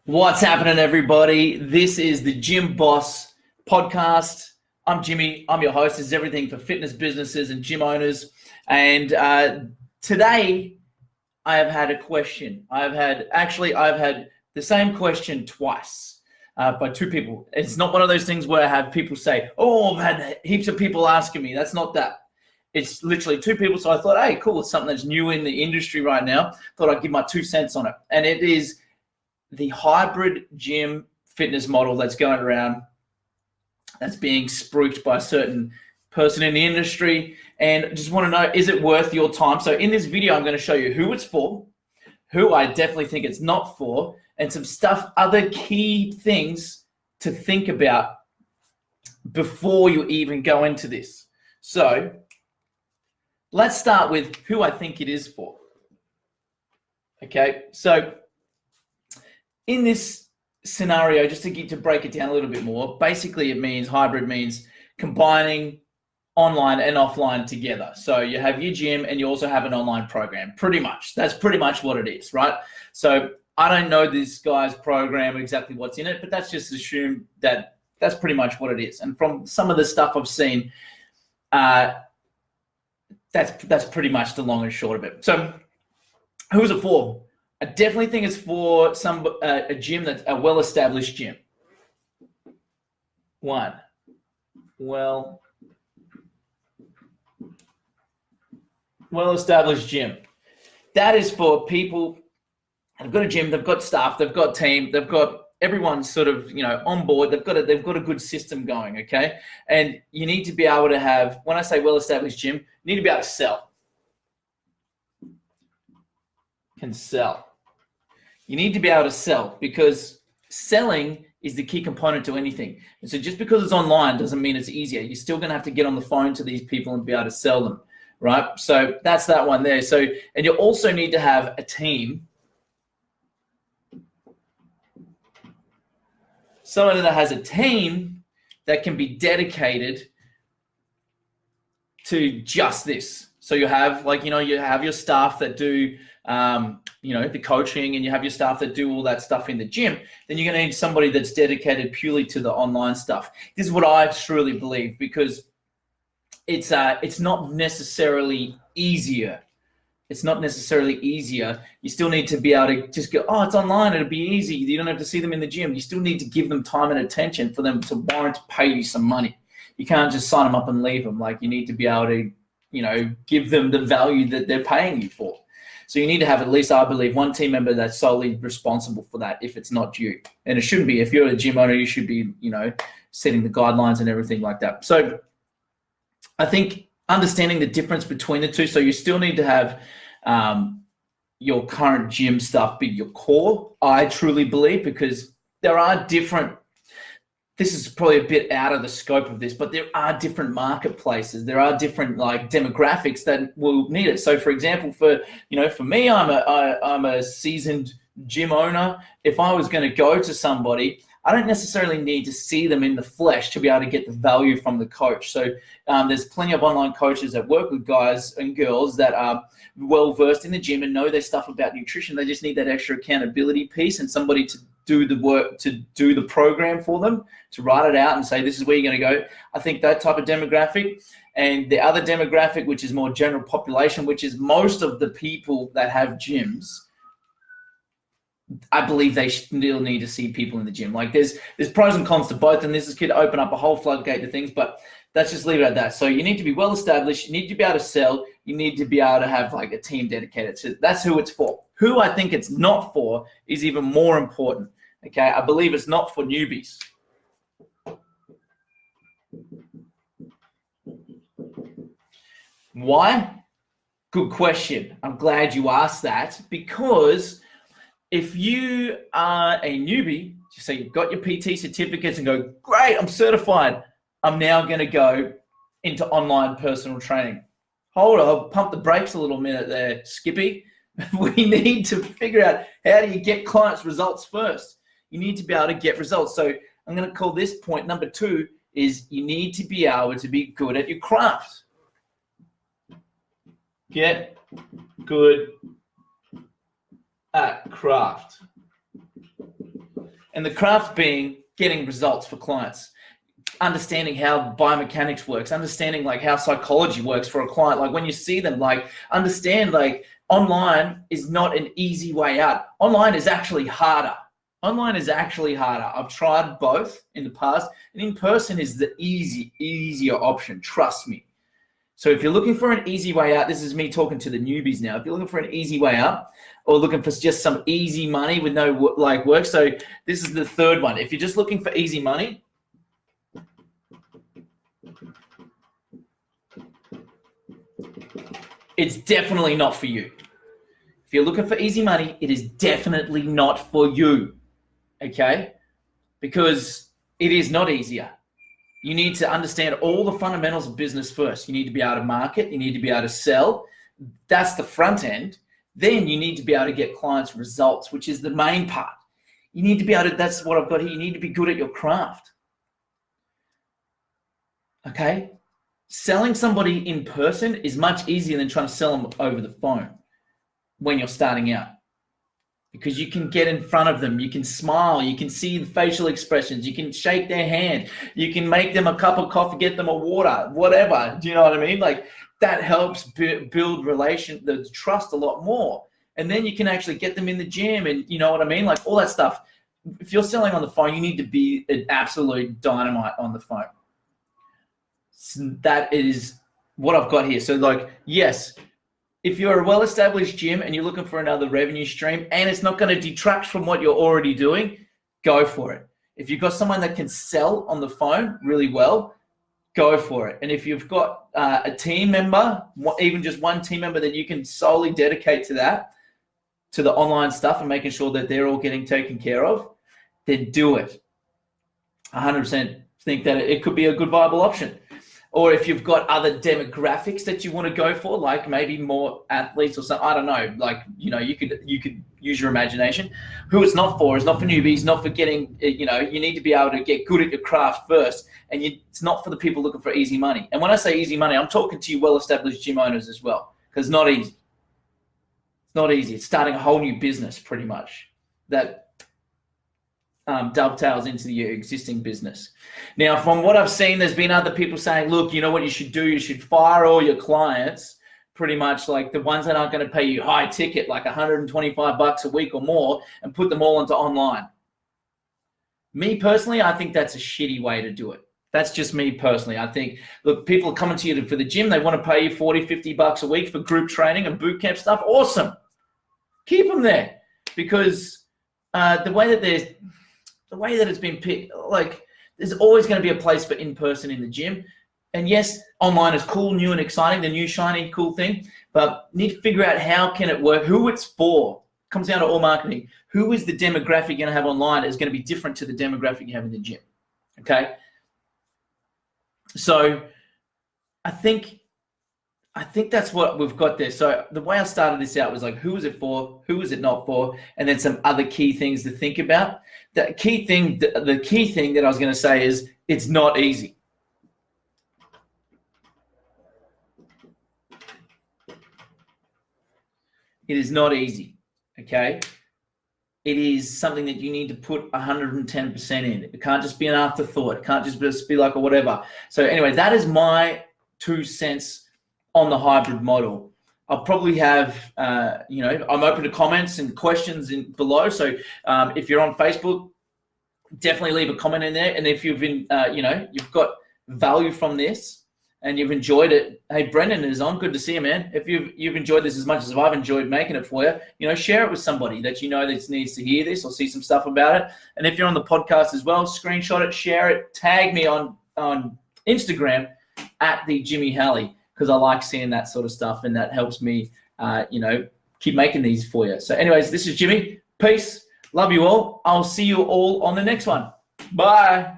What's happening, everybody? This is the Gym Boss podcast. I'm Jimmy. I'm your host. This is everything for fitness businesses and gym owners. And today, I have had a question. I've had the same question twice by two people. It's not one of those things where I have people say, "Oh, I've had heaps of people asking me." That's not that. It's literally two people. So I thought, hey, cool. It's something that's new in the industry right now. Thought I'd give my 2 cents on it. And it is the hybrid gym fitness model that's going around, that's being spruiked by a certain person in the industry, and just want to know, is it worth your time? So in this video, I'm going to show you who it's for, who I definitely think it's not for, and some stuff, other key things to think about before you even go into this. So let's start with who I think it is for. Okay, so in this scenario, just to break it down a little bit more, basically it means hybrid means combining online and offline together. So you have your gym and you also have an online program, pretty much. That's pretty much what it is, right? So I don't know this guy's program, exactly what's in it, but that's just assume that that's pretty much what it is. And from some of the stuff I've seen, that's pretty much the long and short of it. So who's it for? I definitely think it's for a gym that's a well-established gym. Well-established gym. That is for people who've got a gym, they've got staff, they've got team, they've got everyone sort of, on board. They've got a good system going, okay? And you need to be able to have, when I say well-established gym, you need to be able to sell. Can sell. You need to be able to sell, because selling is the key component to anything. And so just because it's online doesn't mean it's easier. You're still going to have to get on the phone to these people and be able to sell them, right? So that's that one there. So, and you also need to have a team. Someone that has a team that can be dedicated to just this. So you have, you have your staff that do the coaching, and you have your staff that do all that stuff in the gym. Then you're going to need somebody that's dedicated purely to the online stuff. This is what I truly believe, because it's not necessarily easier. It's not necessarily easier. You still need to be able to just go, oh, it's online, it'll be easy. You don't have to see them in the gym. You still need to give them time and attention for them to warrant to pay you some money. You can't just sign them up and leave them. Like, you need to be able to, give them the value that they're paying you for. So you need to have, at least I believe, one team member that's solely responsible for that if it's not you. And it shouldn't be. If you're a gym owner, you should be, setting the guidelines and everything like that. So I think understanding the difference between the two. So you still need to have your current gym stuff be your core, I truly believe, because there are different, this is probably a bit out of the scope of this, but there are different marketplaces. There are different demographics that will need it. So for example, for me, I'm a seasoned gym owner. If I was going to go to somebody, I don't necessarily need to see them in the flesh to be able to get the value from the coach. So there's plenty of online coaches that work with guys and girls that are well-versed in the gym and know their stuff about nutrition. They just need that extra accountability piece and somebody to do the work, to do the program for them, to write it out and say, this is where you're going to go. I think that type of demographic. And the other demographic, which is more general population, which is most of the people that have gyms, I believe they still need to see people in the gym. Like, there's pros and cons to both, and this is going to open up a whole floodgate to things, but let's just leave it at that. So you need to be well established, you need to be able to sell, you need to be able to have a team dedicated. So that's who it's for. Who I think it's not for is even more important. Okay, I believe it's not for newbies. Why? Good question. I'm glad you asked that, because if you are a newbie, just say you've got your PT certificates and go, great, I'm certified. I'm now going to go into online personal training. Hold on, I'll pump the brakes a little minute there, Skippy. We need to figure out, how do you get clients' results first? You need to be able to get results. So I'm going to call this point number 2 is you need to be able to be good at your craft. Get good at craft. And the craft being getting results for clients, understanding how biomechanics works, understanding like how psychology works for a client. Like when you see them, like understand like online is not an easy way out. Online is actually harder. Online is actually harder. I've tried both in the past, and in person is the easier option. Trust me. So if you're looking for an easy way out, this is me talking to the newbies now. If you're looking for an easy way out or looking for just some easy money with no like work, so this is the third one. If you're just looking for easy money, it's definitely not for you. If you're looking for easy money, it is definitely not for you, okay? Because it is not easier. You need to understand all the fundamentals of business first. You need to be able to market. You need to be able to sell. That's the front end. Then you need to be able to get clients results, which is the main part. You need to be able to, that's what I've got here. You need to be good at your craft. Okay? Selling somebody in person is much easier than trying to sell them over the phone when you're starting out. Because you can get in front of them, you can smile, you can see the facial expressions, you can shake their hand, you can make them a cup of coffee, get them a water, whatever. Do you know what I mean? Like that helps build the trust a lot more. And then you can actually get them in the gym and you know what I mean? Like all that stuff. If you're selling on the phone, you need to be an absolute dynamite on the phone. So that is what I've got here. So like, yes, if you're a well-established gym and you're looking for another revenue stream and it's not going to detract from what you're already doing, go for it. If you've got someone that can sell on the phone really well, go for it. And if you've got a team member, even just one team member that you can solely dedicate to that, to the online stuff and making sure that they're all getting taken care of, then do it. 100% think that it could be a good viable option. Or if you've got other demographics that you want to go for, like maybe more athletes or something, I don't know, like, you know, you could use your imagination. Who it's not for is not for newbies, not for getting, you know, you need to be able to get good at your craft first. And it's not for the people looking for easy money. And when I say easy money, I'm talking to you well-established gym owners as well, because it's not easy. It's not easy. It's starting a whole new business pretty much that dovetails into your existing business. Now, from what I've seen, there's been other people saying, look, you know what you should do? You should fire all your clients, pretty much like the ones that aren't going to pay you high ticket, like $125 a week or more, and put them all into online. Me personally, I think that's a shitty way to do it. That's just me personally. I think, look, people are coming to you for the gym. They want to pay you $40, $50 a week for group training and boot camp stuff. Awesome. Keep them there, because the way that it's been picked, like there's always going to be a place for in-person in the gym. And yes, online is cool, new and exciting, the new shiny cool thing, but need to figure out how can it work, who it's for. Comes down to all marketing. Who is the demographic you're going to have online is going to be different to the demographic you have in the gym. Okay? So I think that's what we've got there. So the way I started this out was like, who is it for? Who is it not for? And then some other key things to think about. The key thing that I was going to say is it's not easy. It is not easy, okay? It is something that you need to put 110% in. It can't just be an afterthought. It can't just be like a whatever. So anyway, that is my 2 cents on the hybrid model. I'll probably have, you know, I'm open to comments and questions below. So if you're on Facebook, definitely leave a comment in there. And if you've been, you know, you've got value from this and you've enjoyed it, hey, Brendan is on. Good to see you, man. If you've enjoyed this as much as I've enjoyed making it for you, you know, share it with somebody that you know that needs to hear this or see some stuff about it. And if you're on the podcast as well, screenshot it, share it, tag me on Instagram at the Jimmy Halley, because I like seeing that sort of stuff and that helps me, you know, keep making these for you. So anyways, this is Jimmy. Peace. Love you all. I'll see you all on the next one. Bye.